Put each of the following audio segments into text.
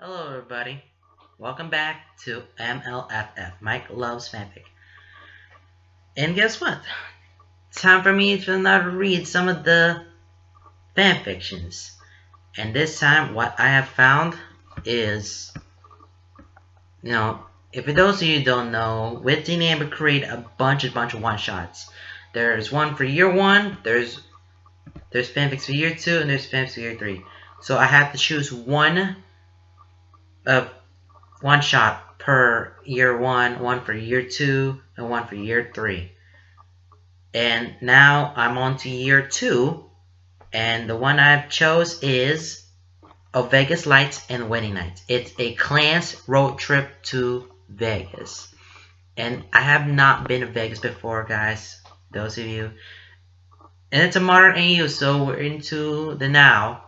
Hello everybody, welcome back to MLFF, Mike Loves Fanfic. And guess what? Time for me to now read some of the fanfictions. And this time what I have found is, if for those of you who don't know, with the name create a bunch of one-shots. There's one for year 1, there's fanfics for year 2, and there's fanfics for year 3. So I have to choose one shot per year 1, one for year 2, and one for year 3. And now I'm on to year 2, and the one I've chose is of Vegas Lights and Wedding Nights. It's a Klance road trip to Vegas. And I have not been to Vegas before, guys, those of you. And it's a modern AU, so we're into the now.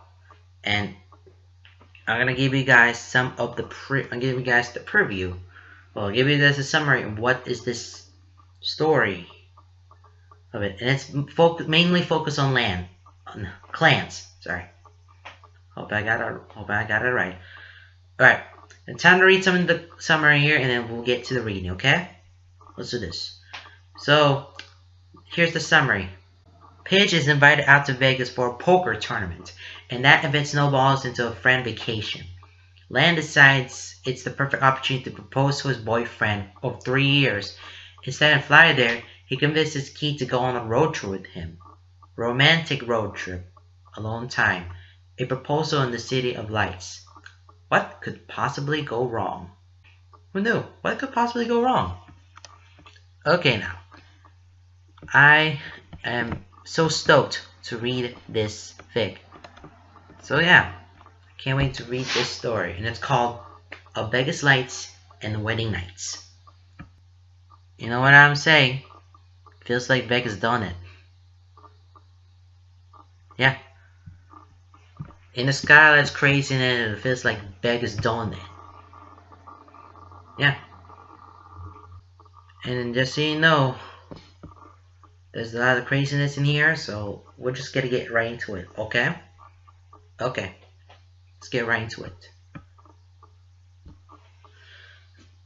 And I'm gonna give you guys some of the I'm giving you guys the preview. Well, I'll give you this a summary of what is this story of it, and it's mainly focused on Klance. Sorry. Hope I got it right. All right. It's time to read some of the summary here, and then we'll get to the reading. Okay? Let's do this. So, here's the summary. Pidge is invited out to Vegas for a poker tournament, and that event snowballs into a friend vacation. Land decides it's the perfect opportunity to propose to his boyfriend of 3 years. Instead of fly there, he convinces Keith to go on a road trip with him. Romantic road trip. Alone time. A proposal in the City of Lights. What could possibly go wrong? Who knew? What could possibly go wrong? Okay, now. I am so stoked to read this fic. So yeah, I can't wait to read this story. And it's called Of Vegas Lights and Wedding Nights. You know what I'm saying? Feels like Vegas done it. Yeah. In the skyline's crazy and it feels like Vegas done it. Yeah. And just so you know, there's a lot of craziness in here, so we're just gonna get right into it, okay? Okay. Let's get right into it.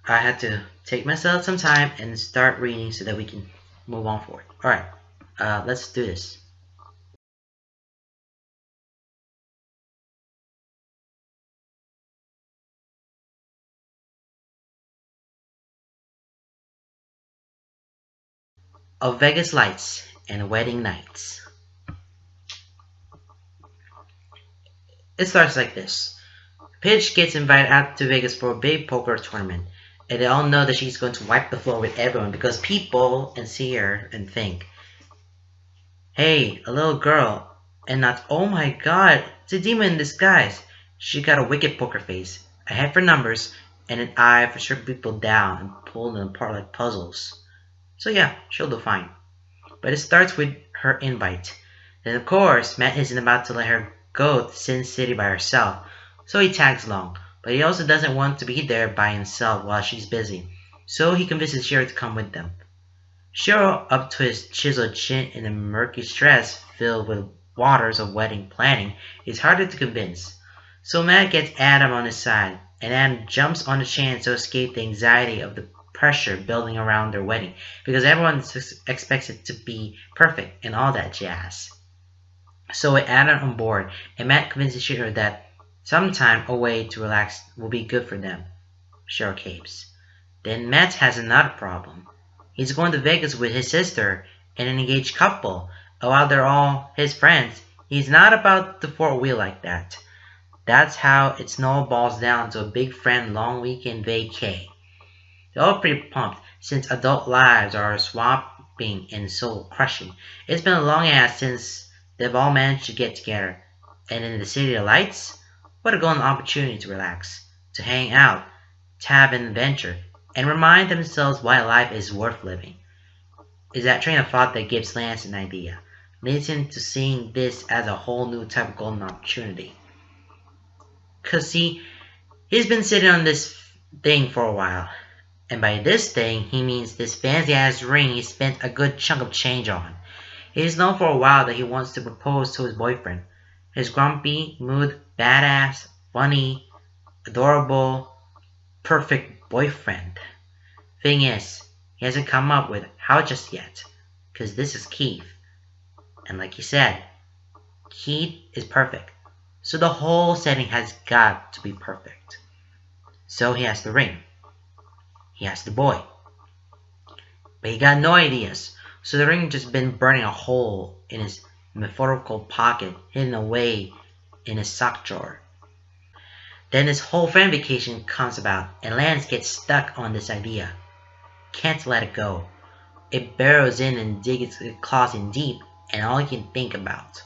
I had to take myself some time and start reading so that we can move on forward. Alright, let's do this. Of Vegas Lights and Wedding Nights. It starts like this. Paige gets invited out to Vegas for a big poker tournament, and they all know that she's going to wipe the floor with everyone because people see her and think, hey, a little girl, and not, oh my god, it's a demon in disguise. She got a wicked poker face, a head for numbers, and an eye for stripping people down and pulling them apart like puzzles. So yeah, she'll do fine. But it starts with her invite. Then of course, Matt isn't about to let her go to Sin City by herself, so he tags along. But he also doesn't want to be there by himself while she's busy, so he convinces Shiro to come with them. Shiro, up to his chiseled chin in a murky dress filled with waters of wedding planning, is harder to convince. So Matt gets Adam on his side, and Adam jumps on the chance to escape the anxiety of the pressure building around their wedding, because everyone expects it to be perfect and all that jazz. So with Adam on board, and Matt convinces Shiro that some time away to relax will be good for them, Shiro capes. Then Matt has another problem. He's going to Vegas with his sister and an engaged couple, and while they're all his friends, he's not about to four-wheel like that. That's how it snowballs down to a big friend long weekend vacay. They're all pretty pumped, since adult lives are swamping and soul crushing. It's been a long ass since they've all managed to get together. And in the City of Lights, what a golden opportunity to relax, to hang out, to have an adventure, and remind themselves why life is worth living. Is that train of thought that gives Lance an idea, leads him to seeing this as a whole new type of golden opportunity. Cause see, he's been sitting on this thing for a while. And by this thing, he means this fancy-ass ring he spent a good chunk of change on. He's known for a while that he wants to propose to his boyfriend. His grumpy, mood, badass, funny, adorable, perfect boyfriend. Thing is, he hasn't come up with how just yet, because this is Keith. And like you said, Keith is perfect. So the whole setting has got to be perfect. So he has the ring. He has the boy. But he got no ideas. So the ring just been burning a hole in his methodical pocket, hidden away in his sock drawer. Then this whole friend vacation comes about, and Lance gets stuck on this idea. Can't let it go. It burrows in and digs its claws in deep, and all he can think about.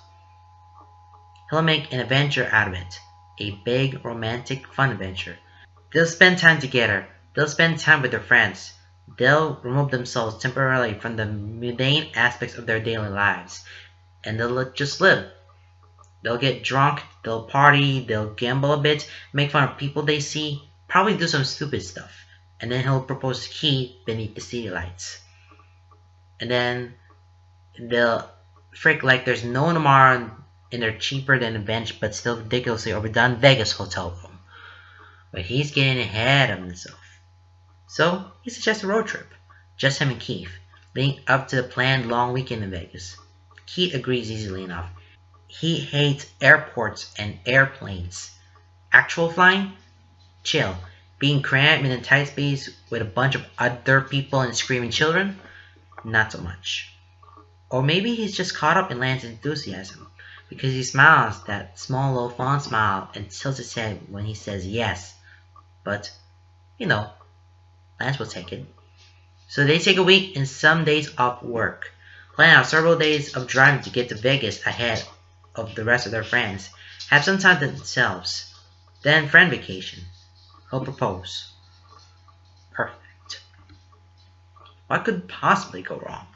He'll make an adventure out of it. A big, romantic, fun adventure. They'll spend time together. They'll spend time with their friends. They'll remove themselves temporarily from the mundane aspects of their daily lives. And they'll just live. They'll get drunk, they'll party, they'll gamble a bit, make fun of people they see, probably do some stupid stuff. And then he'll propose to Keith beneath the city lights. And then they'll freak like there's no tomorrow in their cheaper than a bench but still ridiculously overdone Vegas hotel room. But he's getting ahead of himself. So he suggests a road trip. Just him and Keith, leading up to the planned long weekend in Vegas. Keith agrees easily enough. He hates airports and airplanes. Actual flying? Chill. Being cramped in a tight space with a bunch of other people and screaming children? Not so much. Or maybe he's just caught up in Lance's enthusiasm, because he smiles that small little fond smile and tilts his head when he says yes. But, Lance will take it. So they take a week and some days off work. Plan out several days of driving to get to Vegas ahead of the rest of their friends. Have some time to themselves. Then friend vacation. He'll propose. Perfect. What could possibly go wrong?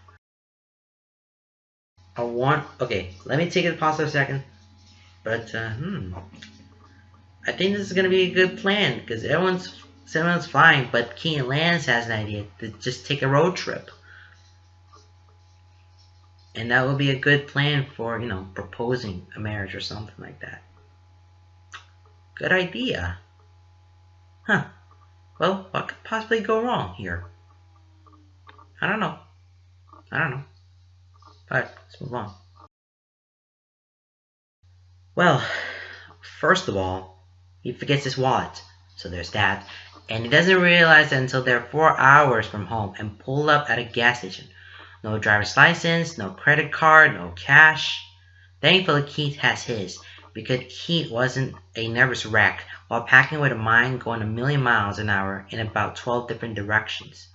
Okay, let me take it pause for a second. But, I think this is gonna be a good plan, because everyone's flying, but Key and Lance has an idea to just take a road trip. And that would be a good plan for, proposing a marriage or something like that. Good idea. Huh. Well, what could possibly go wrong here? I don't know. Alright, let's move on. Well, first of all, he forgets his wallet. So there's that. And he doesn't realize it until they're 4 hours from home and pull up at a gas station. No driver's license, no credit card, no cash. Thankfully, Keith has his, because Keith wasn't a nervous wreck while packing with a mind going a million miles an hour in about 12 different directions.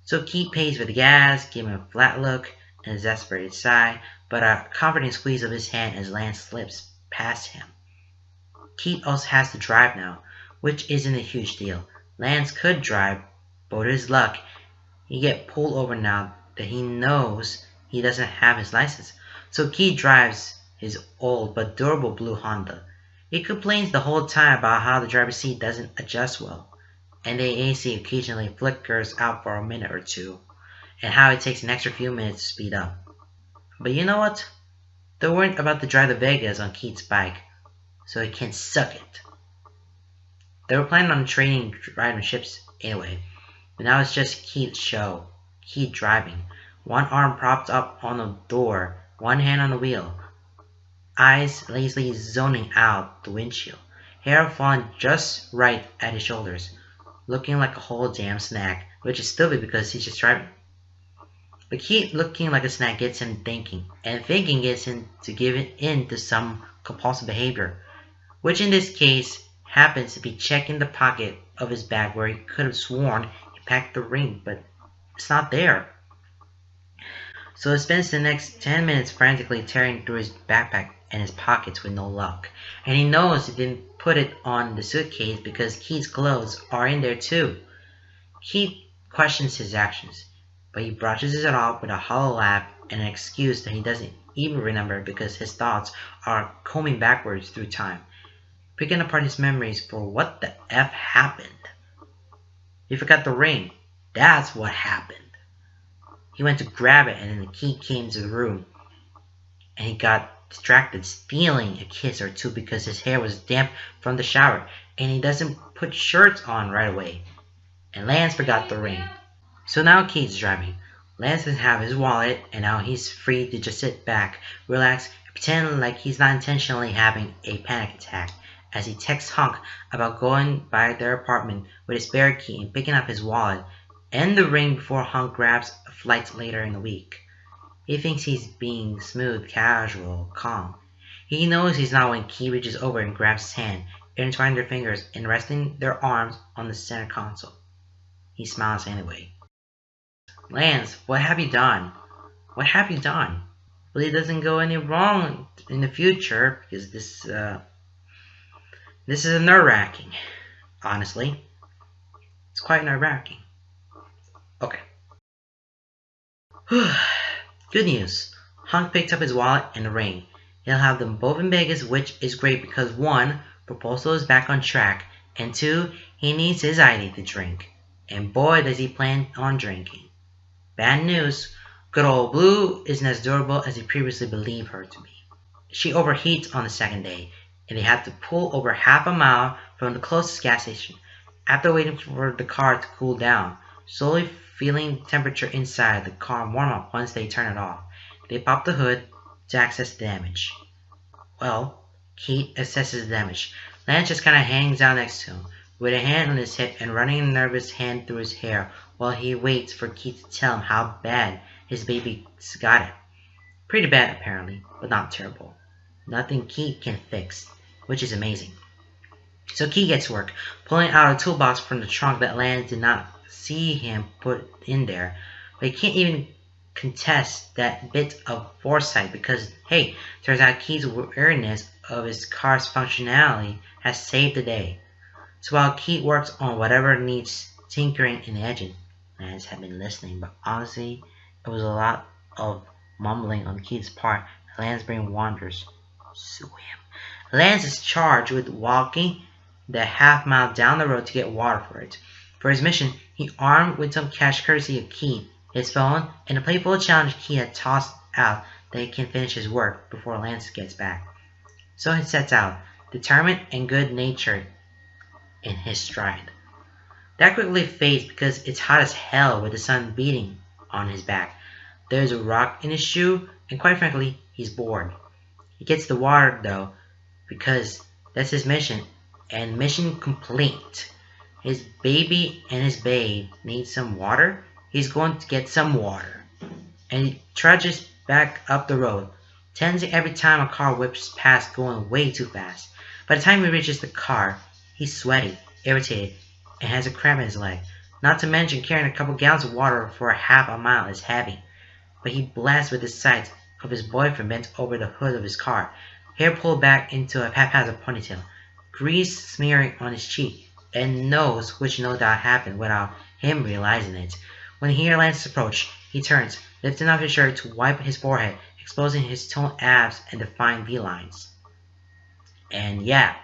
So Keith pays for the gas, giving him a flat look and a desperate sigh, but a comforting squeeze of his hand as Lance slips past him. Keith also has to drive now, which isn't a huge deal. Lance could drive, but with his luck, he get pulled over now that he knows he doesn't have his license. So Keith drives his old but durable blue Honda. He complains the whole time about how the driver's seat doesn't adjust well, and the AC occasionally flickers out for a minute or two, and how it takes an extra few minutes to speed up. But you know what? They weren't about to drive to Vegas on Keith's bike, so he can suck it. They were planning on trading riding ships anyway, but now it's just Keith's show. Keith driving, one arm propped up on the door, one hand on the wheel, eyes lazily zoning out the windshield, hair falling just right at his shoulders, looking like a whole damn snack, which is stupid because he's just driving. But Keith looking like a snack gets him thinking, and thinking gets him to give in to some compulsive behavior, which in this case happens to be checking the pocket of his bag where he could have sworn he packed the ring, but it's not there. So he spends the next 10 minutes frantically tearing through his backpack and his pockets with no luck. And he knows he didn't put it on the suitcase because Keith's clothes are in there too. Keith questions his actions, but he brushes it off with a hollow laugh and an excuse that he doesn't even remember because his thoughts are combing backwards through time, picking apart his memories for what the F happened. He forgot the ring. That's what happened. He went to grab it and then the key came to the room. And he got distracted, stealing a kiss or two because his hair was damp from the shower. and he doesn't put shirts on right away. And Lance forgot the ring. So now Keith's driving. Lance doesn't have his wallet, and now he's free to just sit back, relax, and pretend like he's not intentionally having a panic attack as he texts Hunk about going by their apartment with his spare key and picking up his wallet and the ring before Hunk grabs a flight later in the week. He thinks he's being smooth, casual, calm. He knows he's not when Key reaches over and grabs his hand, intertwining their fingers and resting their arms on the center console. He smiles anyway. Lance, what have you done? What have you done? Well, it doesn't go any wrong in the future because this is nerve-wracking. Honestly, it's quite nerve-wracking. Okay. Good news. Hunk picked up his wallet and the ring. He'll have them both in Vegas, which is great because 1, proposal is back on track, and 2, he needs his ID to drink. And boy, does he plan on drinking. Bad news. Good old Blue isn't as durable as he previously believed her to be. She overheats on the second day, and they have to pull over half a mile from the closest gas station. After waiting for the car to cool down, slowly feeling temperature inside the car warm up once they turn it off, they pop the hood to access the damage. Well, Keith assesses the damage. Lance just kinda hangs out next to him, with a hand on his hip and running a nervous hand through his hair while he waits for Keith to tell him how bad his baby's got it. Pretty bad apparently, but not terrible. Nothing Keith can fix, which is amazing. So Keith gets to work, pulling out a toolbox from the trunk that Lance did not see him put in there, but he can't even contest that bit of foresight because, hey, turns out Keith's awareness of his car's functionality has saved the day. So while Keith works on whatever needs tinkering in the engine, Lance had been listening, but honestly, it was a lot of mumbling on Keith's part. Lance's brain wanders. Sue him. Lance is charged with walking the half-mile down the road to get water for it. For his mission, he armed with some cash courtesy of Keith, his phone, and a playful challenge Keith had tossed out that he can finish his work before Lance gets back. So he sets out, determined and good-natured in his stride. That quickly fades because it's hot as hell with the sun beating on his back. There's a rock in his shoe, and quite frankly, he's bored. He gets the water, though, because that's his mission, and mission complete. His baby and his babe need some water. He's going to get some water. And he trudges back up the road, tensing every time a car whips past going way too fast. By the time he reaches the car, he's sweaty, irritated, and has a cramp in his leg. Not to mention carrying a couple gallons of water for a half a mile is heavy. But he blasts with the sight of his boyfriend bent over the hood of his car, hair pulled back into a haphazard ponytail, grease smearing on his cheek, and nose which no doubt happened without him realizing it. When he hears Lance's approach, he turns, lifting off his shirt to wipe his forehead, exposing his toned abs and defined V-lines. And yeah,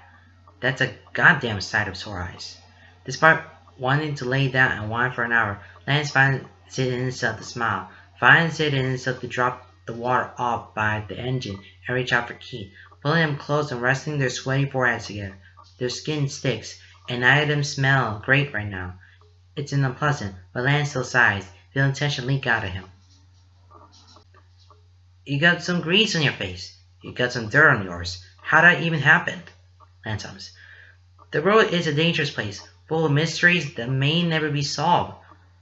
that's a goddamn sight of sore eyes. Despite wanting to lay down and whine for an hour, Lance finds it in himself to smile, finds it in himself to drop the water off by the engine and reach out for Keith, pulling them close and resting their sweaty foreheads together. Their skin sticks, and neither of them smell great right now. It's unpleasant, but Lance still sighs, feeling tension leak out of him. You got some grease on your face. You got some dirt on yours. How'd that even happen? Lance hums. The road is a dangerous place, full of mysteries that may never be solved.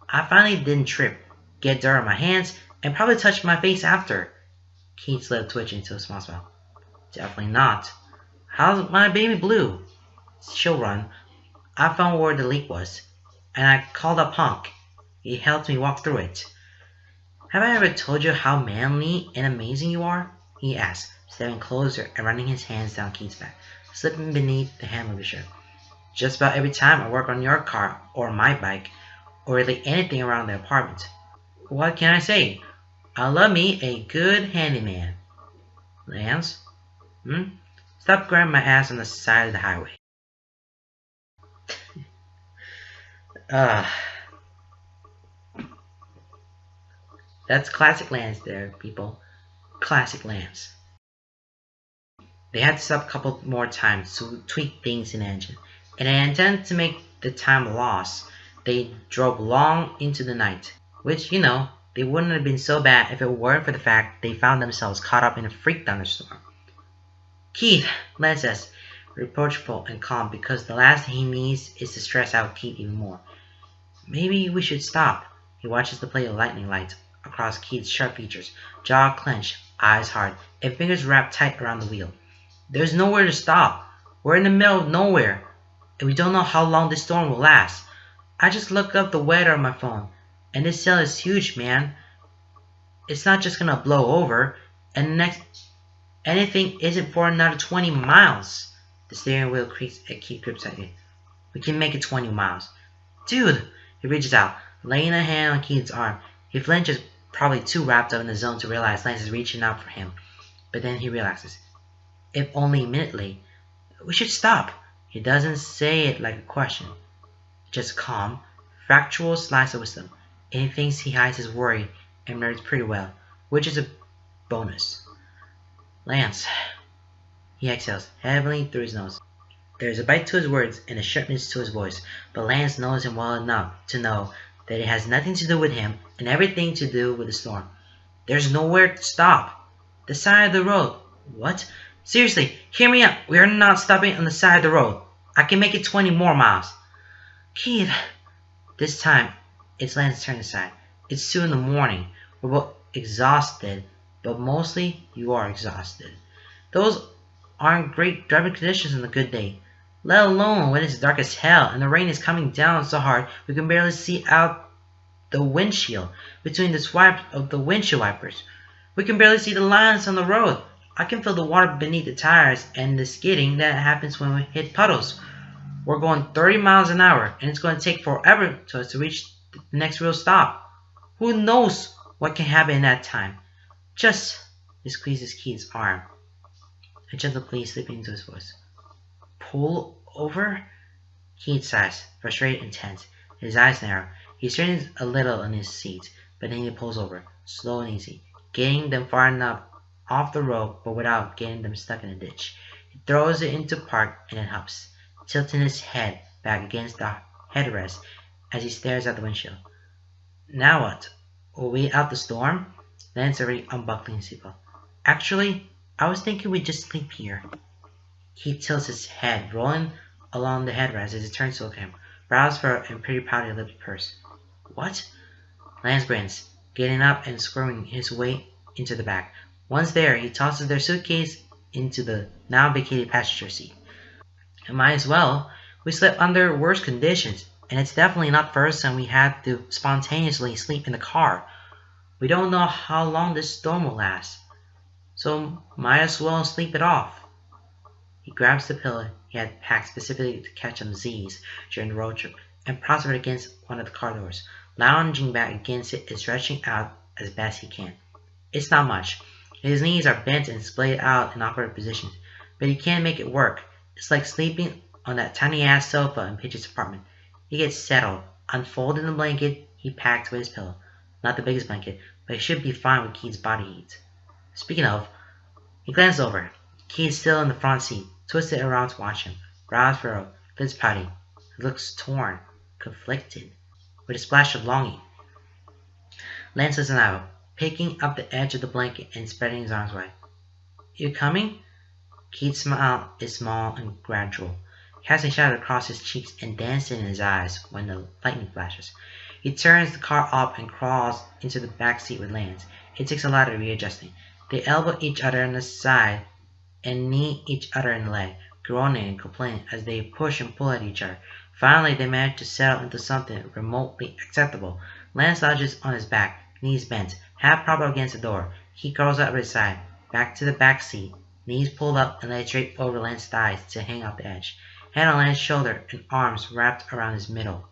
I finally didn't trip, get dirt on my hands, and probably touch my face after. Keith's lip twitched into a small smile. Definitely not. How's my baby Blue? She'll run. I found where the leak was, and I called up Hunk. He helped me walk through it. Have I ever told you how manly and amazing you are? He asked, stepping closer and running his hands down Keith's back, slipping beneath the hem of his shirt. Just about every time I work on your car, or my bike, or really anything around the apartment. What can I say? I love me a good handyman. Lance? Stop grabbing my ass on the side of the highway. That's classic Lance there, people. Classic Lance. They had to stop a couple more times to tweak things in the engine. and they intended to make the time a loss. They drove long into the night, which, they wouldn't have been so bad if it weren't for the fact they found themselves caught up in a freak thunderstorm. Keith, Lance says, reproachful and calm because the last thing he needs is to stress out Keith even more. Maybe we should stop. He watches the play of lightning lights across Keith's sharp features, jaw clenched, eyes hard, and fingers wrapped tight around the wheel. There's nowhere to stop. We're in the middle of nowhere, and we don't know how long this storm will last. I just looked up the weather on my phone, and this cell is huge, man. It's not just gonna blow over, and the next anything isn't for another 20 miles. The steering wheel creaks and Keith grips at it. We can make it 20 miles. Dude! He reaches out, laying a hand on Keith's arm. He flinches, probably too wrapped up in the zone to realize Lance is reaching out for him. But then he relaxes. If only minutely. We should stop. He doesn't say it like a question. Just calm, factual slice of wisdom. And he thinks he hides his worry and marries pretty well, which is a bonus. Lance. He exhales heavily through his nose. There is a bite to his words and a sharpness to his voice, but Lance knows him well enough to know that it has nothing to do with him and everything to do with the storm. There's nowhere to stop. The side of the road. What? Seriously, hear me out. We are not stopping on the side of the road. I can make it 20 more miles. Keith. This time, it's Lance's turn to sigh. It's 2 in the morning. We're both exhausted, but mostly you are exhausted. Those aren't great driving conditions on a good day, let alone when it's dark as hell and the rain is coming down so hard we can barely see out the windshield between the swipes of the windshield wipers. We can barely see the lines on the road. I can feel the water beneath the tires and the skidding that happens when we hit puddles. We're going 30 miles an hour and it's going to take forever for us to reach the next real stop. Who knows what can happen in that time? Just, he squeezes Keith's arm, a gentle plea slipping into his voice. Pull over? Keith sighs, frustrated and tense. His eyes narrow. He strains a little in his seat, but then he pulls over, slow and easy, getting them far enough off the road but without getting them stuck in a ditch. He throws it into park and then hops, tilting his head back against the headrest as he stares out the windshield. Now what? Will we out the storm? Lance already unbuckling his seatbelt. Actually, I was thinking we'd just sleep here. He tilts his head, rolling along the headrest as he turns to look at him, brows furrowed and pretty pouty lips pursed. What? Lance grins, getting up and squirming his way into the back. Once there, he tosses their suitcase into the now vacated passenger seat. Might as well. We slept under worse conditions, and it's definitely not the first time we had to spontaneously sleep in the car. We don't know how long this storm will last, so might as well sleep it off. He grabs the pillow he had packed specifically to catch some Z's during the road trip and props it against one of the car doors, lounging back against it and stretching out as best he can. It's not much. His knees are bent and splayed out in awkward positions, but he can't make it work. It's like sleeping on that tiny-ass sofa in Pitch's apartment. He gets settled, unfolding the blanket he packed with his pillow. Not the biggest blanket, but it should be fine with Keith's body heat. Speaking of, he glances over. Keith's still in the front seat, twisted around to watch him, brows furrowed, lips pouty. He looks torn, conflicted, with a splash of longing. Lance listens out, picking up the edge of the blanket and spreading his arms wide. You coming? Keith's smile is small and gradual, casting shadows across his cheeks and dancing in his eyes when the lightning flashes. He turns the car up and crawls into the back seat with Lance. It takes a lot of readjusting. They elbow each other on the side and knee each other in the leg, groaning and complaining as they push and pull at each other. Finally, they manage to settle into something remotely acceptable. Lance lodges on his back, knees bent, half propped up against the door. He crawls out of his side, back to the back seat, knees pulled up and laid straight over Lance's thighs to hang out the edge. Head on Lance's shoulder and arms wrapped around his middle.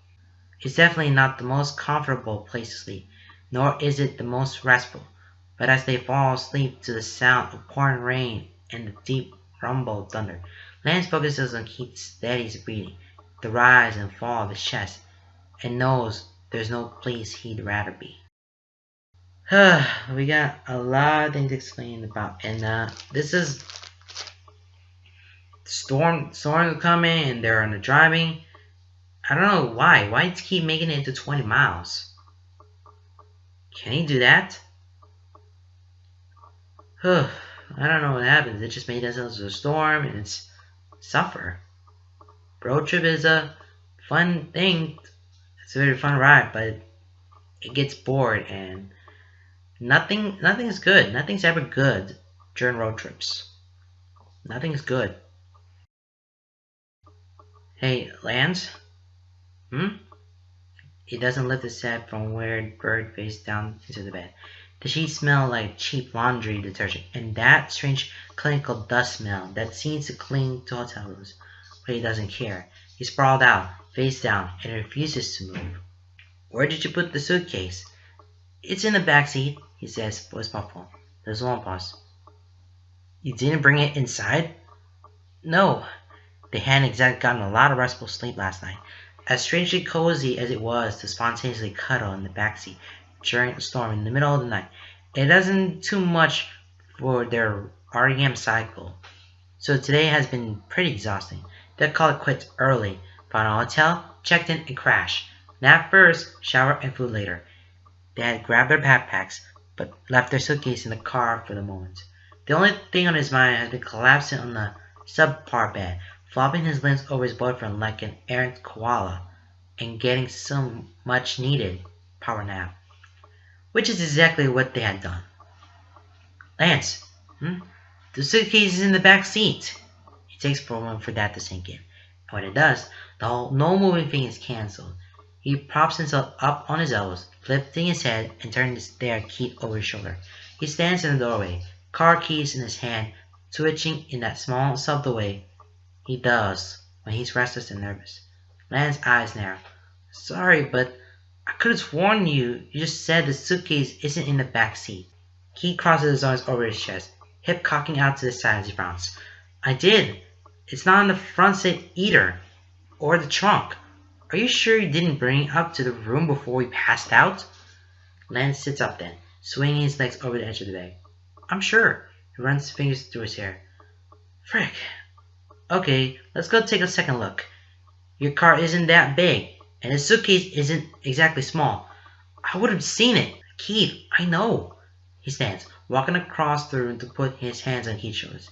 It's definitely not the most comfortable place to sleep, nor is it the most restful. But as they fall asleep to the sound of pouring rain and the deep rumble of thunder, Lance focuses on Keith's steady breathing, the rise and fall of his chest, and knows there's no place he'd rather be. We got a lot of things to explain about, and this is Storms are coming and they're on the driving. I don't know why. Why does he keep making it into 20 miles? Can he do that? I don't know what happens. It just made themselves a storm and it's suffer. Road trip is a fun thing. It's a very fun ride, but it gets bored and nothing is good. Nothing's ever good during road trips. Nothing's good. Hey, Lance? Hmm? He doesn't lift his head from where bird face down into the bed. The sheets smell like cheap laundry detergent, and that strange clinical dust smell that seems to cling to hotel rooms. But he doesn't care. He's sprawled out, face down, and refuses to move. Where did you put the suitcase? It's in the back seat, he says, voice muffled. There's a long pause. You didn't bring it inside? No. They hadn't exactly gotten a lot of restful sleep last night. As strangely cozy as it was to spontaneously cuddle in the backseat during a storm in the middle of the night, it isn't too much for their REM cycle. So today has been pretty exhausting. They called it quits early, found a hotel, checked in, and crashed. Nap first, shower, and food later. They had grabbed their backpacks, but left their suitcase in the car for the moment. The only thing on his mind has been collapsing on the subpar bed, flopping his limbs over his boyfriend like an errant koala, and getting some much needed power nap. Which is exactly what they had done. Lance, the suitcase is in the back seat. It takes for a moment for that to sink in. And when it does, the whole no moving thing is cancelled. He props himself up on his elbows, lifting his head and turning to stare at Keith over his shoulder. He stands in the doorway, car keys in his hand, twitching in that small, subtle way he does when he's restless and nervous. Lance's eyes narrow. Sorry, but I could have sworn you just said the suitcase isn't in the back seat. Keith crosses his arms over his chest, hip cocking out to the side as he frowns. I did. It's not in the front seat either. Or the trunk. Are you sure you didn't bring it up to the room before we passed out? Lance sits up then, swinging his legs over the edge of the bed. I'm sure. He runs his fingers through his hair. Frick. Okay, let's go take a second look. Your car isn't that big, and the suitcase isn't exactly small. I would have seen it. Keith, I know. He stands, walking across the room to put his hands on Keith's shoulders.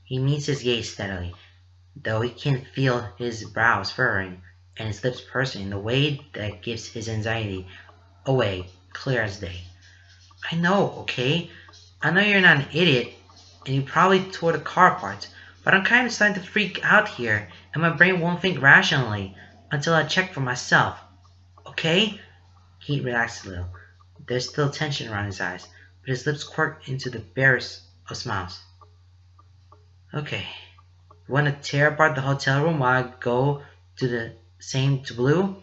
He meets his gaze steadily, though he can feel his brows furrowing and his lips pursing in a way that gives his anxiety away clear as day. I know, okay? I know you're not an idiot, and you probably tore the car apart, but I'm kind of starting to freak out here, and my brain won't think rationally until I check for myself. Okay? Keith relaxed a little. There's still tension around his eyes, but his lips quirk into the barest of smiles. Okay. You want to tear apart the hotel room while I go to the same to Blue?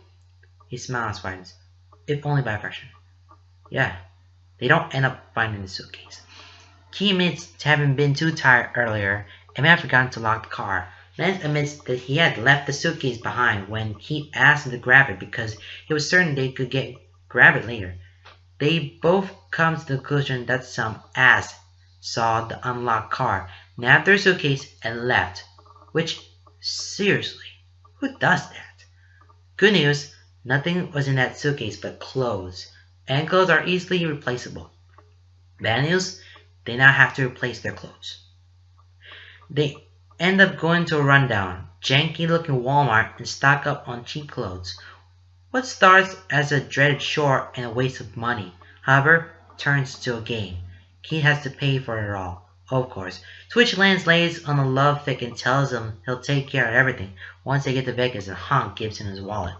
He smiles, widens. If only by a fraction. Yeah. They don't end up finding the suitcase. He admits to having been too tired earlier and may have forgotten to lock the car. Lance admits that he had left the suitcase behind when Keith asked him to grab it because he was certain they could grab it later. They both come to the conclusion that some ass saw the unlocked car, nabbed their suitcase, and left. Which, seriously, who does that? Good news, nothing was in that suitcase but clothes, and clothes are easily replaceable. Bad news, they now have to replace their clothes. They end up going to a rundown, janky-looking Walmart and stock up on cheap clothes. What starts as a dreaded chore and a waste of money, however, turns to a game. Keith has to pay for it all, of course, to which Lance lays on a love thick and tells him he'll take care of everything once they get to Vegas and Honk gives him his wallet.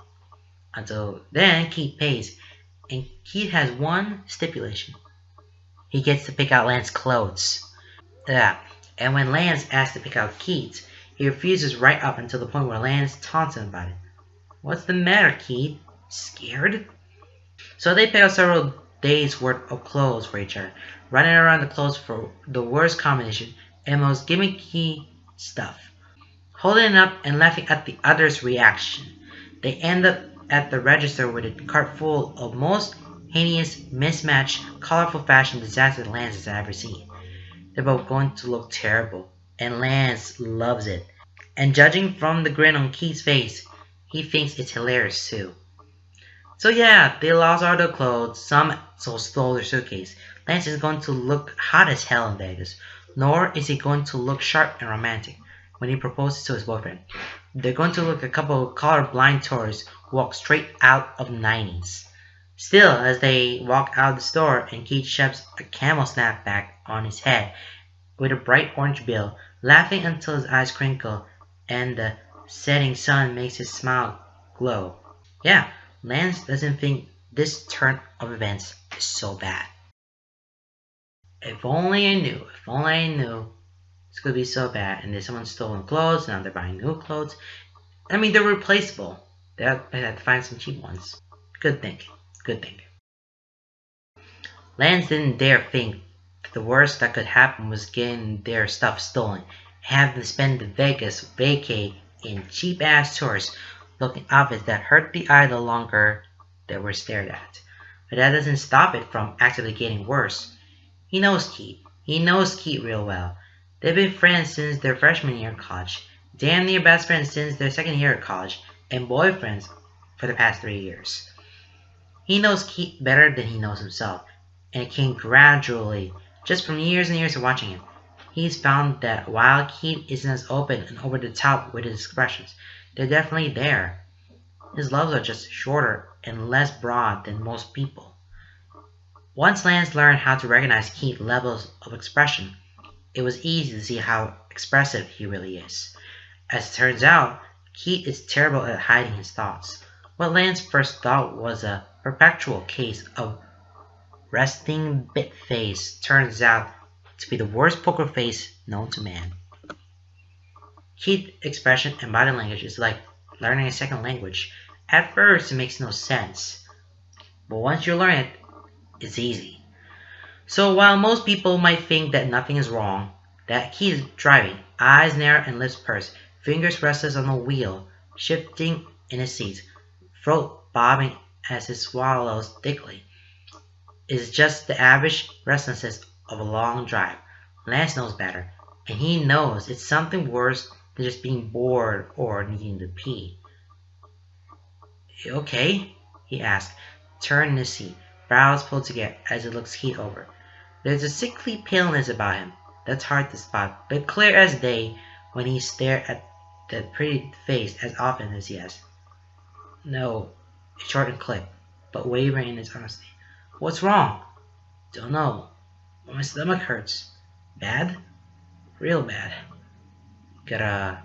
Until then, Keith pays, and Keith has one stipulation. He gets to pick out Lance's clothes. And when Lance asks to pick out Keith's, he refuses right up until the point where Lance taunts him about it. What's the matter, Keith? Scared? So they pick out several days' worth of clothes for each other, running around the clothes for the worst combination and most gimmicky stuff, holding it up and laughing at the other's reaction. They end up at the register with a cart full of most heinous, mismatched, colorful fashion disaster Lance has ever seen. They're both going to look terrible, and Lance loves it. And judging from the grin on Keith's face, he thinks it's hilarious too. So yeah, they lost all their clothes, some so stole their suitcase. Lance is going to look hot as hell in Vegas, nor is he going to look sharp and romantic when he proposes to his boyfriend. They're going to look a couple of colorblind tourists who walk straight out of the 90s. Still, as they walk out the store and Keith shoves a camel snapback on his head with a bright orange bill, laughing until his eyes crinkle and the setting sun makes his smile glow. Yeah, Lance doesn't think this turn of events is so bad. If only I knew, if only I knew this could be so bad and there's someone stolen clothes, now they're buying new clothes. I mean, they're replaceable. They have to find some cheap ones. Good thinking, good thinking. Lance didn't dare think that the worst that could happen was getting their stuff stolen, having to spend the Vegas vacay in cheap-ass tours looking outfits that hurt the eye the longer they were stared at. But that doesn't stop it from actually getting worse. He knows Keith. He knows Keith real well. They've been friends since their freshman year of college, damn near best friends since their second year of college, and boyfriends for the past 3 years. He knows Keith better than he knows himself, and it came gradually, just from years and years of watching him. He's found that while Keith isn't as open and over the top with his expressions, they're definitely there. His loves are just shorter and less broad than most people. Once Lance learned how to recognize Keith's levels of expression, it was easy to see how expressive he really is. As it turns out, Keith is terrible at hiding his thoughts. What Lance first thought was a perpetual case of resting bit face turns out to be the worst poker face known to man. Keith's expression and body language is like learning a second language. At first, it makes no sense, but once you learn it, it's easy. So while most people might think that nothing is wrong, that Keith is driving, eyes narrow and lips pursed, fingers restless on the wheel, shifting in his seat, throat bobbing as he swallows thickly, is just the average restlessness of a long drive. Lance knows better, and he knows it's something worse than just being bored or needing to pee. "You okay?" he asked, turning in his seat, brows pulled together as he looks Keith over. There's a sickly paleness about him that's hard to spot, but clear as day when he stares at that pretty face as often as he has. "No," short and clipped, but wavering in his honesty. "What's wrong?" "Don't know, but my stomach hurts." "Bad?" "Real bad." Gotta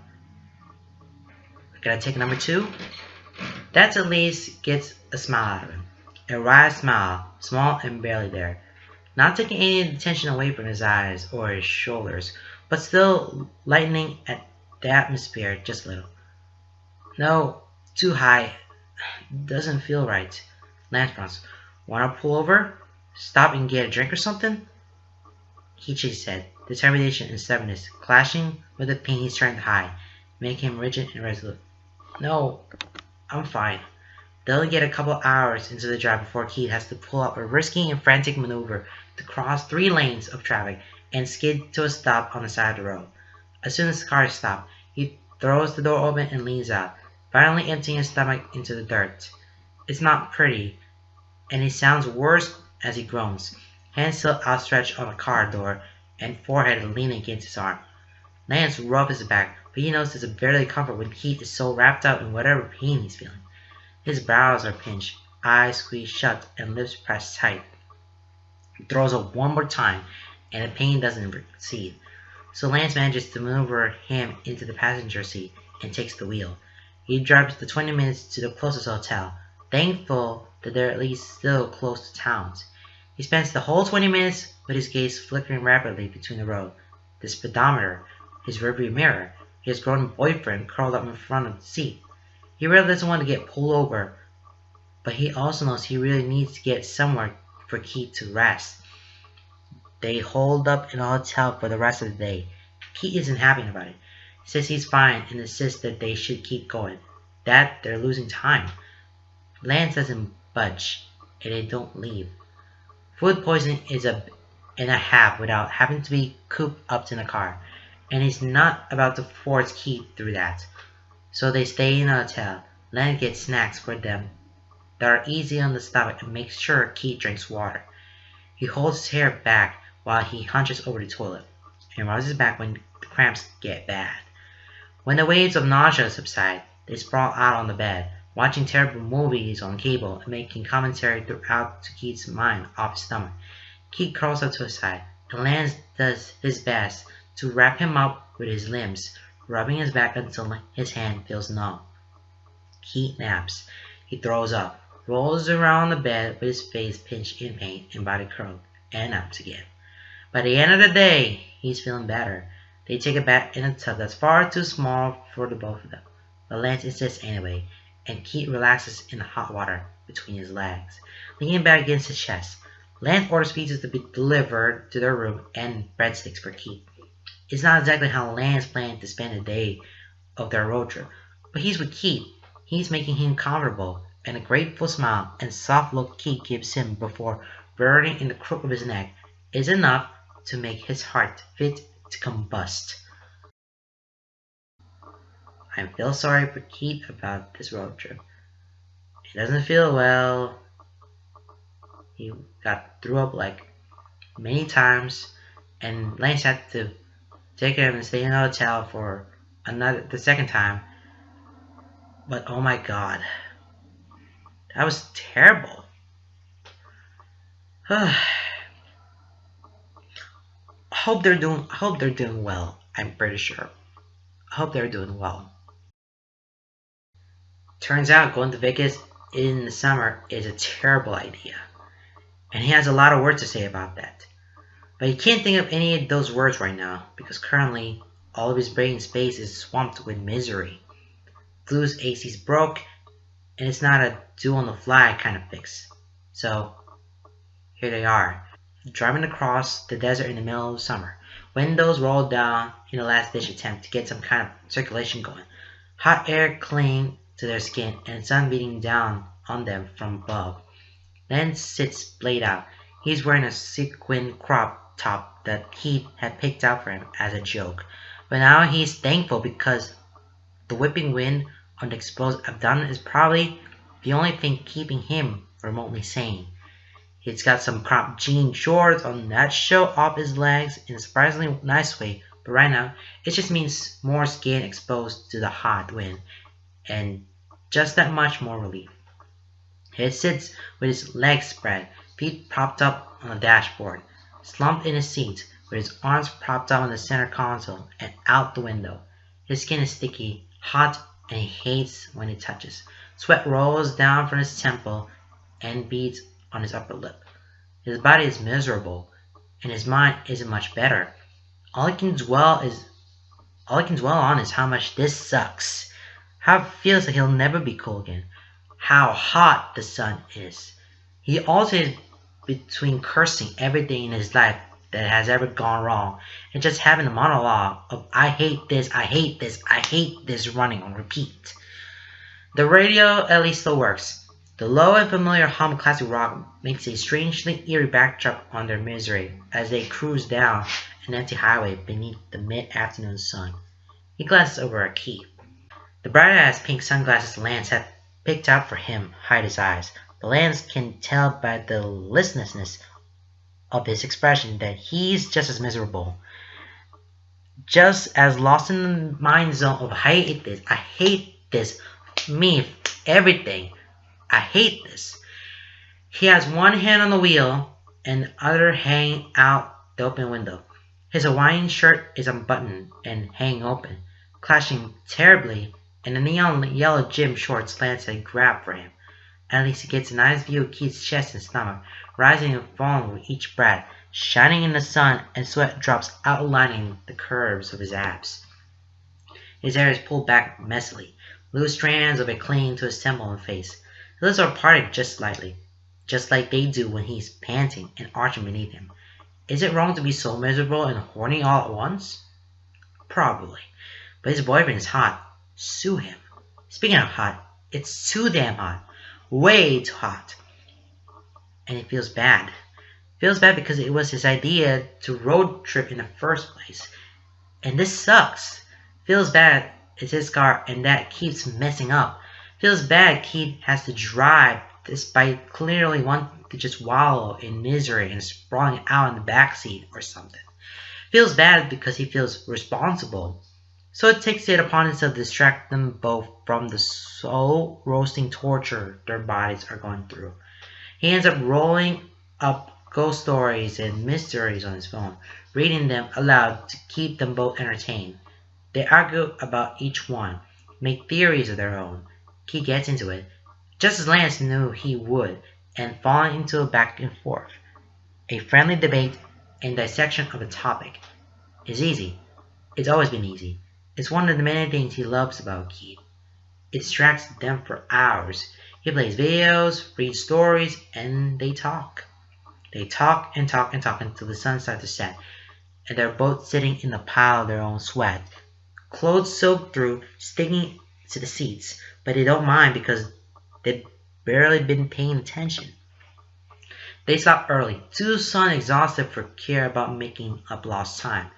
take number two?" That at least gets a smile out of him. A wry smile, small and barely there. Not taking any attention away from his eyes or his shoulders, but still lightening at the atmosphere just a little. "No, too high. Doesn't feel right." Lance frowns. "Wanna pull over? Stop and get a drink or something?" He shakes his head, determination and stubbornness clashing with the pain he's trying to hide, making him rigid and resolute. "No, I'm fine." They'll get a couple hours into the drive before Keith has to pull up a risky and frantic maneuver to cross 3 lanes of traffic and skid to a stop on the side of the road. As soon as the car is stopped, he throws the door open and leans out, finally emptying his stomach into the dirt. It's not pretty, and he sounds worse as he groans, hands still outstretched on the car door and forehead leaning against his arm. Lance rubs his back, but he knows it's barely comfort when Keith is so wrapped up in whatever pain he's feeling. His brows are pinched, eyes squeezed shut, and lips pressed tight. He throws up one more time, and the pain doesn't recede. So Lance manages to maneuver him into the passenger seat and takes the wheel. He drives the 20 minutes to the closest hotel, thankful that they're at least still close to towns. He spends the whole 20 minutes with his gaze flickering rapidly between the road, the speedometer, his rearview mirror, his grown boyfriend curled up in front of the seat. He really doesn't want to get pulled over, but he also knows he really needs to get somewhere for Keith to rest. They hold up in a hotel for the rest of the day. Keith isn't happy about it. He says he's fine and insists that they should keep going, that they're losing time. Lance doesn't budge, and they don't leave. Food poisoning is a and a half without having to be cooped up in a car. and he's not about to force Keith through that. So they stay in a hotel. Len gets snacks for them that are easy on the stomach and makes sure Keith drinks water. He holds his hair back while he hunches over the toilet and rubs his back when the cramps get bad. When the waves of nausea subside, they sprawl out on the bed, watching terrible movies on cable and making commentary throughout to Keith's mind off his stomach. Keith crawls up to his side, and Lance does his best to wrap him up with his limbs, rubbing his back until his hand feels numb. Keith naps. He throws up, rolls around the bed with his face pinched in pain and body curled, and naps again. By the end of the day, he's feeling better. They take a bath in a tub that's far too small for the both of them, but Lance insists anyway, and Keith relaxes in the hot water between his legs, leaning back against his chest. Lance orders pizzas to be delivered to their room and breadsticks for Keith. It's not exactly how Lance planned to spend the day of their road trip, but he's with Keith. He's making him comfortable, and a grateful smile and soft look Keith gives him before burning in the crook of his neck is enough to make his heart fit to combust. I feel sorry for Keith about this road trip. He doesn't feel well. He got threw up like many times, and Lance had to take him and stay in a hotel for the second time. But oh my god, that was terrible. Hope they're doing well. I'm pretty sure. I hope they're doing well. Turns out going to Vegas in the summer is a terrible idea. And he has a lot of words to say about that. But he can't think of any of those words right now because currently all of his brain space is swamped with misery. Blue's AC's broke and it's not a do on the fly kind of fix. So here they are, driving across the desert in the middle of summer. Windows rolled down in a last-ditch attempt to get some kind of circulation going. Hot air clinging to their skin and sun beating down on them from above. Lance sits splayed out. He's wearing a sequin crop top that Keith had picked out for him as a joke. But now he's thankful because the whipping wind on the exposed abdomen is probably the only thing keeping him remotely sane. He's got some cropped jean shorts on that show off his legs in a surprisingly nice way, but right now it just means more skin exposed to the hot wind and just that much more relief. He sits with his legs spread, feet propped up on the dashboard, slumped in his seat with his arms propped up on the center console and out the window. His skin is sticky, hot, and he hates when it touches. Sweat rolls down from his temple and beads on his upper lip. His body is miserable, and his mind isn't much better. All he can dwell on is how much this sucks. How it feels like he'll never be cool again. How hot the sun is. He alternates between cursing everything in his life that has ever gone wrong and just having a monologue of I hate this, I hate this, I hate this running on repeat. The radio at least still works. The low and familiar hum of classic rock makes a strangely eerie backdrop on their misery as they cruise down an empty highway beneath the mid-afternoon sun. He glances over at Keith. The bright-ass pink sunglasses Lance had picked out for him hide his eyes, but Lance can tell by the listlessness of his expression that he's just as miserable. Just as lost in the mind zone of I hate this, me, everything. I hate this. He has one hand on the wheel and the other hanging out the open window. His Hawaiian shirt is unbuttoned and hanging open, clashing terribly in the neon yellow gym shorts Lance had grabbed for him. At least he gets a nice view of Keith's chest and stomach, rising and falling with each breath, shining in the sun, and sweat drops outlining the curves of his abs. His hair is pulled back messily. Loose strands of it cling to his temple and face. His lips are parted just slightly, just like they do when he's panting and arching beneath him. Is it wrong to be so miserable and horny all at once? Probably. But his boyfriend is hot. Sue him. Speaking of hot, it's too damn hot. Way too hot. And it feels bad. Feels bad because it was his idea to road trip in the first place. And this sucks. Feels bad it's his car and that keeps messing up. Feels bad Keith has to drive despite clearly wanting to just wallow in misery and sprawling out in the backseat or something. Feels bad because he feels responsible. So it takes it upon itself to distract them both from the soul roasting torture their bodies are going through. He ends up rolling up ghost stories and mysteries on his phone, reading them aloud to keep them both entertained. They argue about each one, make theories of their own. He gets into it, just as Lance knew he would, and falling into a back and forth. A friendly debate and dissection of a topic is easy. It's always been easy. It's one of the many things he loves about Keith. It distracts them for hours. He plays videos, reads stories, and they talk. They talk and talk and talk until the sun starts to set, and they're both sitting in a pile of their own sweat, clothes soaked through, sticking to the seats, but they don't mind because they've barely been paying attention. They stop early, too sun exhausted for care about making up lost time.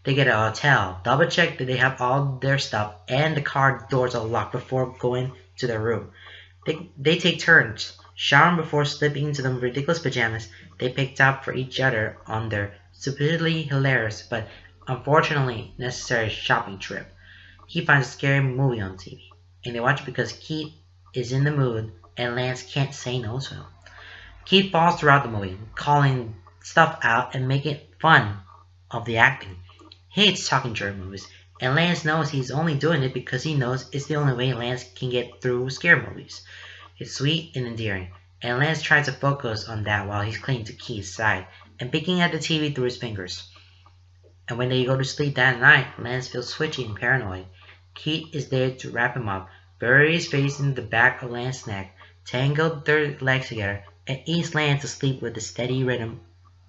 They get a hotel, double check that they have all their stuff and the car doors are locked before going to their room. They take turns, showering before slipping into the ridiculous pajamas they picked out for each other on their stupidly hilarious but unfortunately necessary shopping trip. He finds a scary movie on TV, and they watch it because Keith is in the mood and Lance can't say no to him. Keith falls throughout the movie, calling stuff out and making fun of the acting. He hates talking during movies, and Lance knows he's only doing it because he knows it's the only way Lance can get through scary movies. It's sweet and endearing, and Lance tries to focus on that while he's clinging to Keith's side and picking at the TV through his fingers. And when they go to sleep that night, Lance feels twitchy and paranoid. Keith is there to wrap him up, bury his face in the back of Lance's neck, tangle their legs together, and ease Lance to sleep with the steady rhythm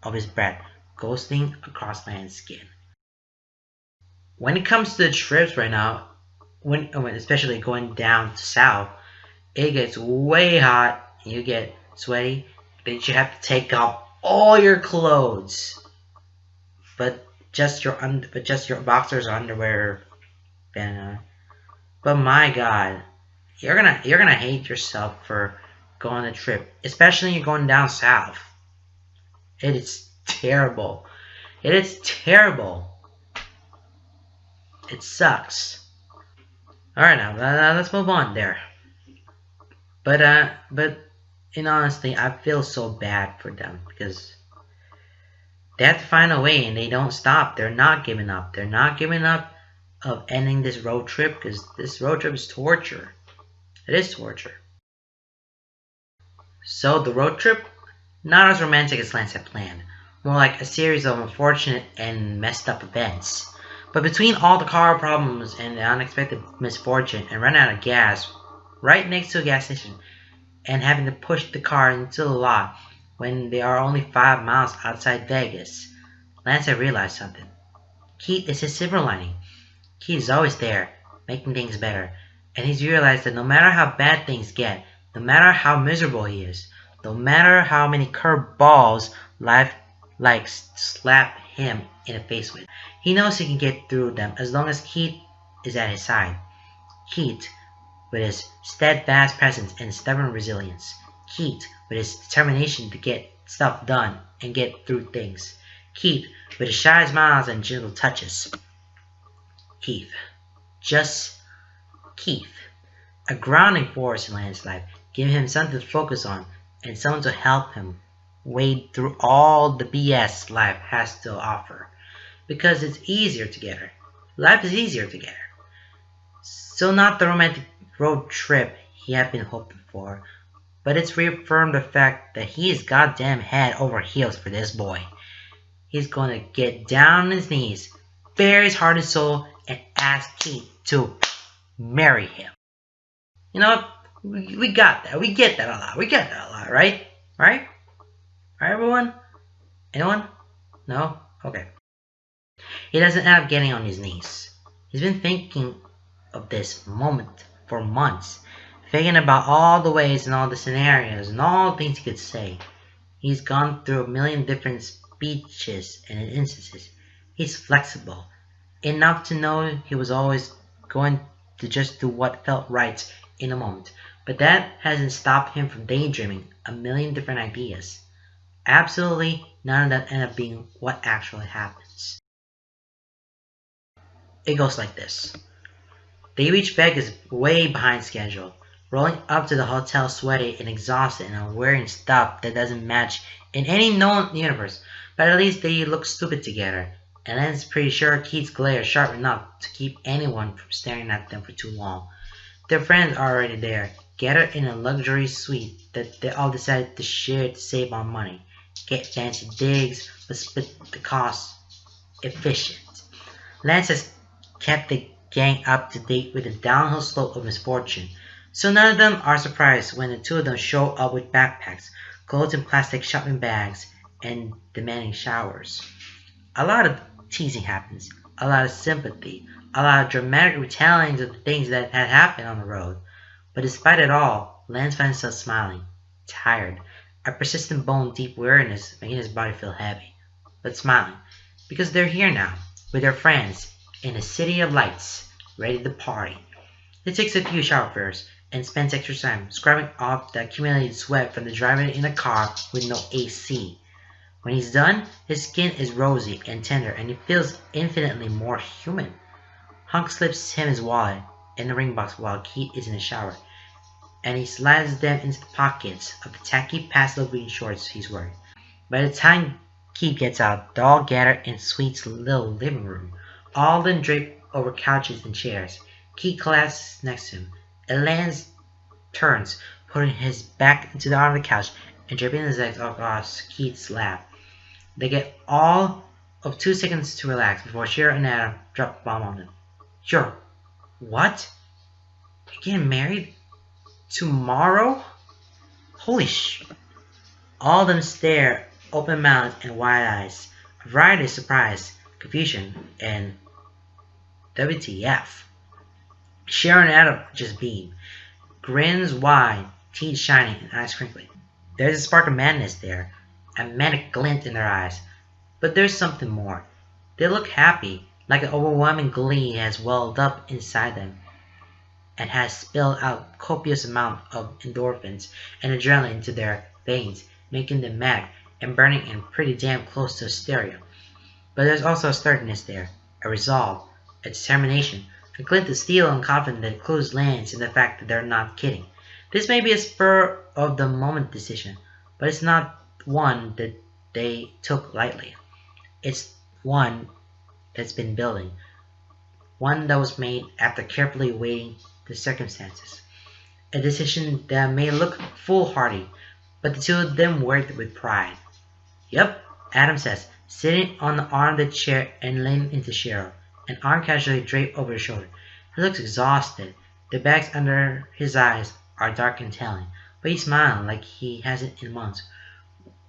of his breath ghosting across Lance's skin. When it comes to the trips right now, when especially going down to south, it gets way hot. You get sweaty, but you have to take off all your clothes, but just your boxers or underwear. But my God, you're gonna hate yourself for going on a trip, especially when you're going down south. It is terrible. It is terrible. It sucks. All right, now let's move on there. But in honesty, I feel so bad for them because they have to find a way, and they don't stop. They're not giving up. They're not giving up of ending this road trip because this road trip is torture. It is torture. So the road trip, not as romantic as Lance had planned, more like a series of unfortunate and messed up events. But between all the car problems and the unexpected misfortune and running out of gas right next to a gas station and having to push the car into the lot when they are only 5 miles outside Vegas, Lance had realized something. Keith is his silver lining. Keith is always there, making things better, and he's realized that no matter how bad things get, no matter how miserable he is, no matter how many curved balls life likes to slap him in the face with, he knows he can get through them as long as Keith is at his side. Keith, with his steadfast presence and stubborn resilience. Keith, with his determination to get stuff done and get through things. Keith, with his shy smiles and gentle touches. Keith. Just Keith. A grounding force in Lance's life, giving him something to focus on and someone to help him wade through all the BS life has to offer. Because it's easier together. Life is easier together. So not the romantic road trip he had been hoping for, but it's reaffirmed the fact that he is goddamn head over heels for this boy. He's gonna get down on his knees, bare his heart and soul, and ask Keith to marry him. You know what? We got that. We get that a lot. We get that a lot, right? Right? Right, everyone? Anyone? No? Okay. He doesn't end up getting on his knees. He's been thinking of this moment for months, thinking about all the ways and all the scenarios and all the things he could say. He's gone through a million different speeches and instances. He's flexible, enough to know he was always going to just do what felt right in a moment. But that hasn't stopped him from daydreaming a million different ideas. Absolutely none of that end up being what actually happens. It goes like this. They reach Vegas way behind schedule, rolling up to the hotel sweaty and exhausted and wearing stuff that doesn't match in any known universe, but at least they look stupid together. And Len's pretty sure Keith's glare is sharp enough to keep anyone from staring at them for too long. Their friends are already there, gathered in a luxury suite that they all decided to share to save on money, get fancy digs, but split the cost efficient. Lance has kept the gang up to date with the downhill slope of misfortune, so none of them are surprised when the two of them show up with backpacks, clothes in plastic shopping bags, and demanding showers. A lot of teasing happens, a lot of sympathy, a lot of dramatic retellings of the things that had happened on the road. But despite it all, Lance finds himself smiling, tired, a persistent bone-deep weariness making his body feel heavy, but smiling, because they're here now, with their friends, in a city of lights, ready to party. He takes a few shower first, and spends extra time scrubbing off the accumulated sweat from the driver in a car with no AC. When he's done, his skin is rosy and tender, and he feels infinitely more human. Hunk slips him his wallet and the ring box while Keith is in the shower, and he slides them into the pockets of the tacky pastel green shorts he's wearing. By the time Keith gets out, they're all gathered in Sweet's little living room, all of them draped over couches and chairs. Keith collapses next to him, and Lance turns, putting his back into the arm of the couch and draping his legs across Keith's lap. They get all of 2 seconds to relax before Shira and Adam drop the bomb on them. You're what? You're getting married? Tomorrow? Holy sh... All of them stare, open-mouthed and wide eyes. A variety of surprise, confusion, and WTF. Shira and Adam just beam. Grins wide, teeth shining, and eyes crinkling. There's a spark of madness there, a manic glint in their eyes. But there's something more. They look happy, like an overwhelming glee has welled up inside them and has spilled out copious amount of endorphins and adrenaline into their veins, making them mad and burning and pretty damn close to hysteria. But there's also a sturdiness there, a resolve, a determination, a glint of steel and confidence that clues Lance in the fact that they're not kidding. This may be a spur-of-the-moment decision, but it's not one that they took lightly. It's one that's been building, one that was made after carefully weighing the circumstances. A decision that may look foolhardy, but the two of them worked with pride. Yup, Adam says, sitting on the arm of the chair and leaning into Cheryl, an arm casually draped over his shoulder. He looks exhausted. The bags under his eyes are dark and telling, but he's smiling like he hasn't in months.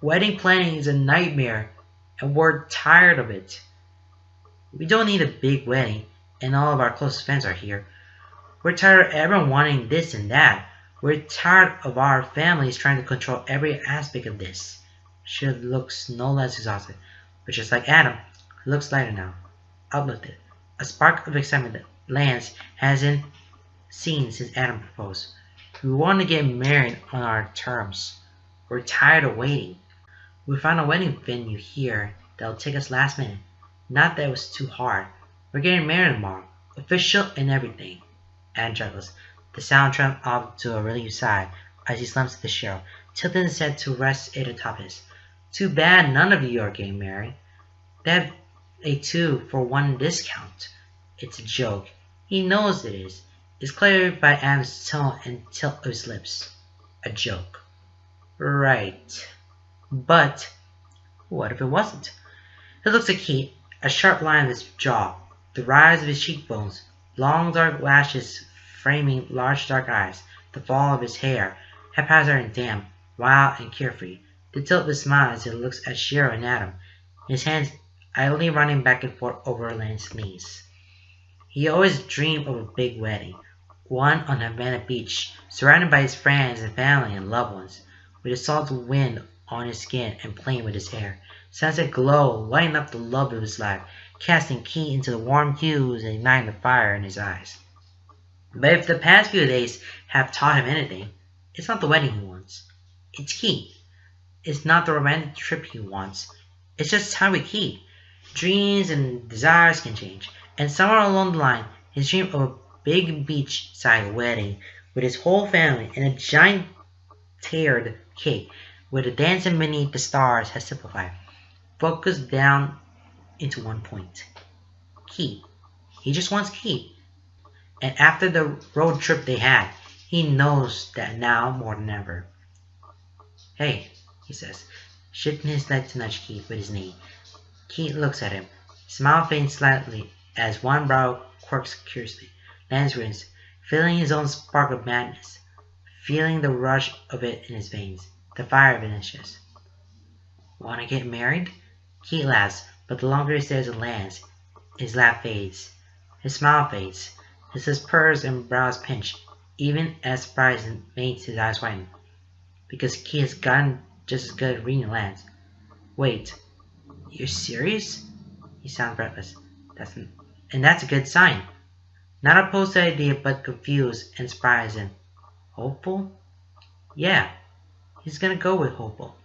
Wedding planning is a nightmare, and we're tired of it. We don't need a big wedding, and all of our closest friends are here. We're tired of everyone wanting this and that. We're tired of our families trying to control every aspect of this. She looks no less exhausted, but just like Adam, he looks lighter now, uplifted. A spark of excitement that Lance hasn't seen since Adam proposed. We want to get married on our terms. We're tired of waiting. We found a wedding venue here that'll take us last minute. Not that it was too hard. We're getting married tomorrow. Official and everything. Adam chuckles, the sound turned off to a relieved sigh as he slumps to the show, tilting his head to rest it atop his. Too bad none of you are getting married. They have a 2-for-1 discount. It's a joke. He knows it is. It's clear by Adam's tone and tilt of his lips. A joke. Right. But what if it wasn't? He looks at Keith, a sharp line of his jaw, the rise of his cheekbones, long dark lashes framing large dark eyes, the fall of his hair, haphazard and damp, wild and carefree, the tilt of his smile as he looks at Shira and Adam, his hands idly running back and forth over Lance's knees. He always dreamed of a big wedding, one on Havana Beach, surrounded by his friends and family and loved ones, with the salt wind on his skin and playing with his hair, sunset glow lighting up the love of his life, casting Keith into the warm hues and igniting the fire in his eyes. But if the past few days have taught him anything, it's not the wedding he wants. It's Keith. It's not the romantic trip he wants. It's just time with Keith. Dreams and desires can change, and somewhere along the line, his dream of a big beachside wedding with his whole family and a giant tiered cake with a dancing beneath the stars has simplified, focused down into one point. Keith. He just wants Keith. And after the road trip they had, he knows that now more than ever. Hey, he says, shifting his leg to nudge Keith with his knee. Keith looks at him, smile fades slightly as one brow quirks curiously. Lance grins, feeling his own spark of madness, feeling the rush of it in his veins, the fire of it in his chest. Wanna get married? Keith laughs, but the longer he stares at Lance, his laugh fades. His smile fades. His purrs and brows pinch, even as surprise makes his eyes widen. Because Keith has gotten just as good at reading Lance. Wait, you're serious? He sounds breathless. That's a good sign. Not opposed to the idea, but confused and surprised and hopeful? Yeah, he's gonna go with hopeful.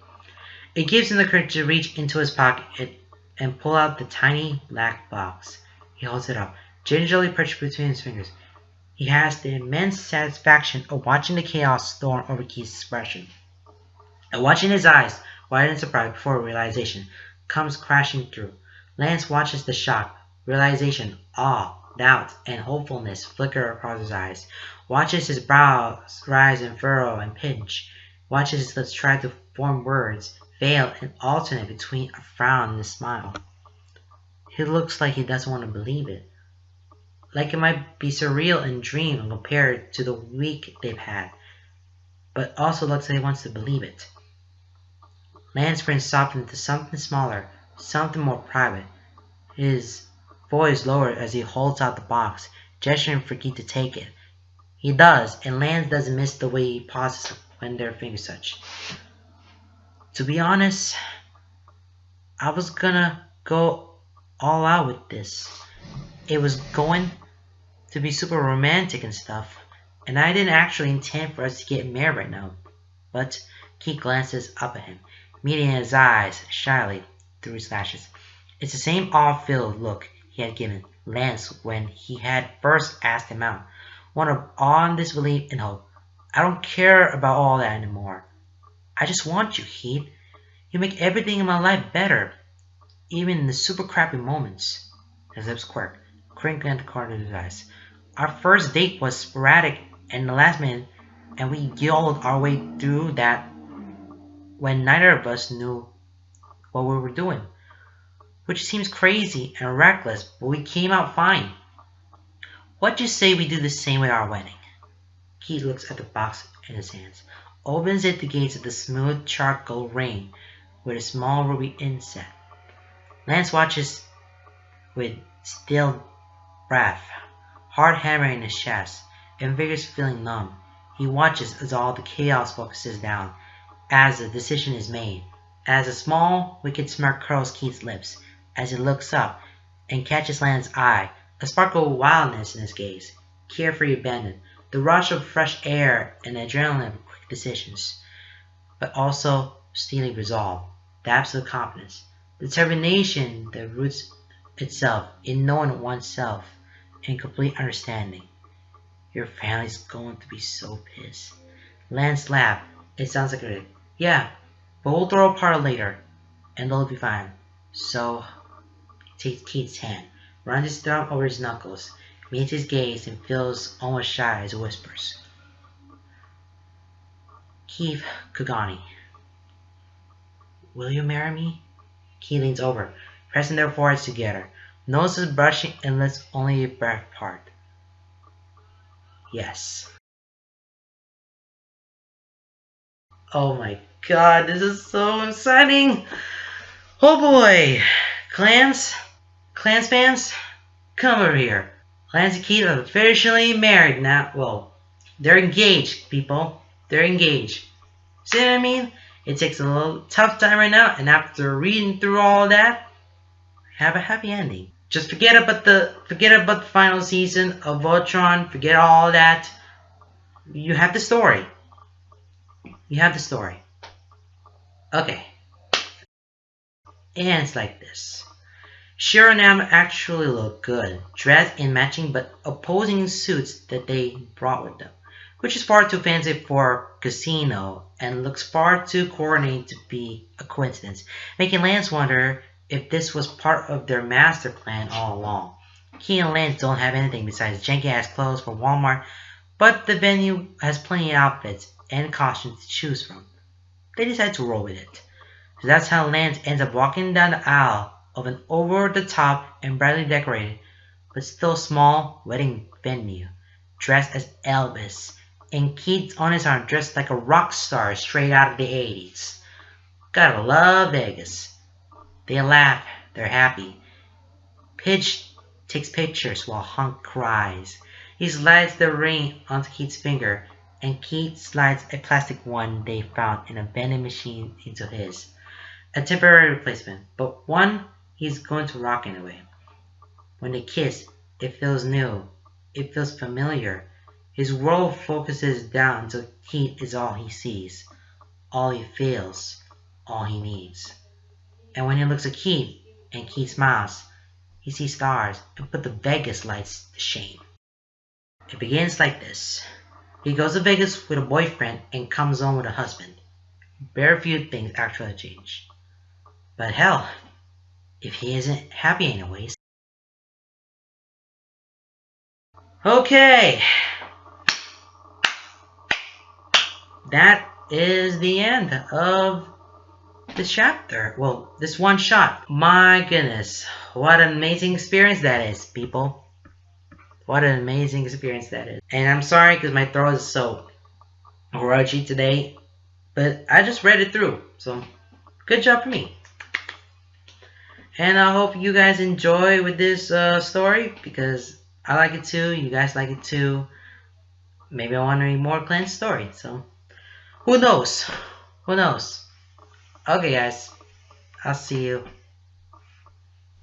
It gives him the courage to reach into his pocket and pull out the tiny black box. He holds it up, gingerly perched between his fingers. He has the immense satisfaction of watching the chaos storm over Keith's expression, and watching his eyes widen in surprise before realization comes crashing through. Lance watches the shock, realization, awe, doubt, and hopefulness flicker across his eyes, watches his brows rise and furrow and pinch, watches his lips try to form words, fail and alternate between a frown and a smile. He looks like he doesn't want to believe it. Like it might be surreal and dream and compared to the week they've had, but also looks like he wants to believe it. Lance's grin softened to something smaller, something more private. His voice lowered as he holds out the box, gesturing for Keith to take it. He does, and Lance doesn't miss the way he pauses when their fingers touch. To be honest, I was gonna go all out with this. It was going to be super romantic and stuff, and I didn't actually intend for us to get married right now. But Keith glances up at him, meeting his eyes shyly through his lashes. It's the same awe-filled look he had given Lance when he had first asked him out, one of awe and disbelief and hope. I don't care about all that anymore. I just want you, Keith. You make everything in my life better, even in the super crappy moments. His lips quirk, crinkling at the corner of his eyes. Our first date was sporadic and the last minute, and we yelled our way through that when neither of us knew what we were doing. Which seems crazy and reckless, but we came out fine. What'd you say we do the same with our wedding? Keith looks at the box in his hands, opens it to gaze at the smooth charcoal ring with a small ruby inset. Lance watches with still breath, heart hammering in his chest, and fingers feeling numb. He watches as all the chaos focuses down, as the decision is made, as a small, wicked smirk curls Keith's lips, as he looks up and catches Lance's eye, a sparkle of wildness in his gaze, carefree abandon, the rush of fresh air and adrenaline of quick decisions, but also steely resolve, the absolute confidence, determination that roots itself in knowing oneself and complete understanding. Your family's going to be so pissed. Lance laughed. It sounds like a yeah, but we'll throw a party later, and they'll be fine. So, he takes Keith's hand, runs his thumb over his knuckles, meets his gaze, and feels almost shy as he whispers. Keith Kagani, will you marry me? Keith leans over, pressing their foreheads together, noses brushing and lips only a breath apart. Yes. Oh my god, this is so exciting! Oh boy! Klance fans, come over here. Klance and Keith are officially married now. Well, they're engaged, people. They're engaged. See what I mean? It takes a little tough time right now, and after reading through all that, have a happy ending. Just forget about the final season of Voltron. Forget all that. You have the story. You have the story. Okay, and it's like this. Shiro and Am actually look good, dressed in matching but opposing suits that they brought with them, which is far too fancy for Casino and looks far too coordinated to be a coincidence, making Lance wonder if this was part of their master plan all along. Key and Lance don't have anything besides janky ass clothes from Walmart, but the venue has plenty of outfits and costumes to choose from. They decide to roll with it. So that's how Lance ends up walking down the aisle of an over-the-top and brightly decorated, but still small, wedding venue, dressed as Elvis, and Keith on his arm dressed like a rock star straight out of the 80s. Gotta love Vegas. They laugh, they're happy. Pidge takes pictures while Hunk cries. He slides the ring onto Keith's finger, and Keith slides a plastic one they found in a vending machine into his. A temporary replacement, but one he's going to rock anyway. When they kiss, it feels new. It feels familiar. His world focuses down until Keith is all he sees, all he feels, all he needs. And when he looks at Keith, and Keith smiles, he sees stars and put the Vegas lights to shame. It begins like this. He goes to Vegas with a boyfriend and comes home with a husband. Very few things actually change. But hell, if he isn't happy anyways. Okay, that is the end of this chapter. Well, this one shot. My goodness, what an amazing experience that is, people. What an amazing experience that is. And I'm sorry because my throat is so grudgy today, but I just read it through, so good job for me. And I hope you guys enjoy with this story because I like it too. You guys like it too. Maybe I want to read more Klance story. So who knows? Who knows? Okay, guys. I'll see you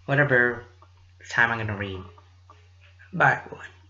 whatever time I'm gonna read. Bye, everyone.